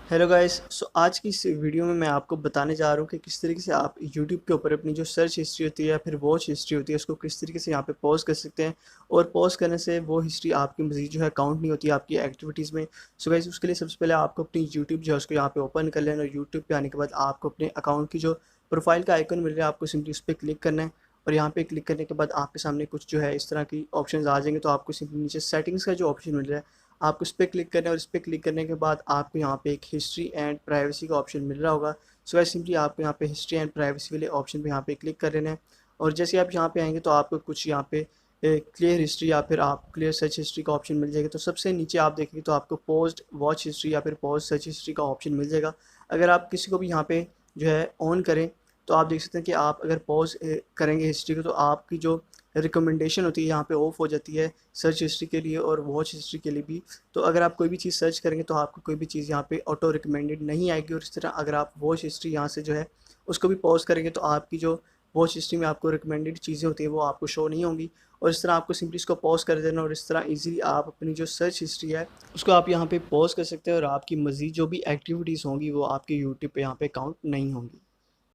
Hello guys. आज की इस वीडियो में मैं आपको बताने जा रहा हूँ कि किस तरीके से आप यूट्यूब के ऊपर अपनी जो सर्च हिस्ट्री होती है या फिर वॉच हिस्ट्री होती है उसको किस तरीके से यहाँ पे पॉज कर सकते हैं। और पॉज करने से वो हिस्ट्री आपकी मजीद जो है काउंट नहीं होती आपकी एक्टिविटीज़ में। सो गाइस, उसके लिए सबसे पहले आपको अपनी यूट्यूब जो है उसको यहाँ पे ओपन कर लेना और यूट्यूब पे आने के बाद आपको अपने अकाउंट की जो प्रोफाइल का आइकन मिल रहा है आपको सिंपली उस पर क्लिक करना है। और यहाँ पे क्लिक करने के बाद आपके सामने कुछ जो है इस तरह की ऑप्शंस आ जाएंगे, तो आपको सिंपली नीचे सेटिंग्स का जो ऑप्शन मिल रहा है आपको इस पर क्लिक करना है। और इस पर क्लिक करने के बाद आपको यहाँ पे एक हिस्ट्री एंड प्राइवेसी का ऑप्शन मिल रहा होगा। सो गाइस, सिंपली आपको यहाँ पे हिस्ट्री एंड प्राइवेसी वाले ऑप्शन पे यहाँ पे क्लिक कर लेना है। और जैसे आप यहाँ पे आएंगे तो आपको कुछ यहाँ पे क्लियर हिस्ट्री या फिर आप क्लियर सर्च हिस्ट्री का ऑप्शन मिल जाएगा। तो सबसे नीचे आप देखेंगे तो आपको पोस्ट वॉच हिस्ट्री या फिर पोस्ट सर्च हिस्ट्री का ऑप्शन मिल जाएगा। अगर आप किसी को भी यहाँ पे जो है ऑन करें तो आप देख सकते हैं कि आप अगर पॉज करेंगे हिस्ट्री को तो आपकी जो रिकमेंडेशन होती है यहाँ पे ऑफ हो जाती है सर्च हिस्ट्री के लिए और वॉच हिस्ट्री के लिए भी। तो अगर आप कोई भी चीज़ सर्च करेंगे तो आपको कोई भी चीज़ यहाँ पे ऑटो रिकमेंडेड नहीं आएगी। और इस तरह अगर आप वॉच हिस्ट्री यहाँ से जो है उसको भी पॉज करेंगे तो आपकी जो वॉच हिस्ट्री में आपको रिकमेंडेड चीज़ें होती हैं वो आपको शो नहीं होंगी। और इस तरह आपको सिंपली इसको पॉज कर देना और इस तरह इजीली आप अपनी जो सर्च हिस्ट्री है उसको आप यहाँ पे पॉज कर सकते हैं और आपकी मज़ीद जो भी एक्टिविटीज़ होंगी वो आपके यूट्यूब पे यहाँ पे काउंट नहीं होंगी।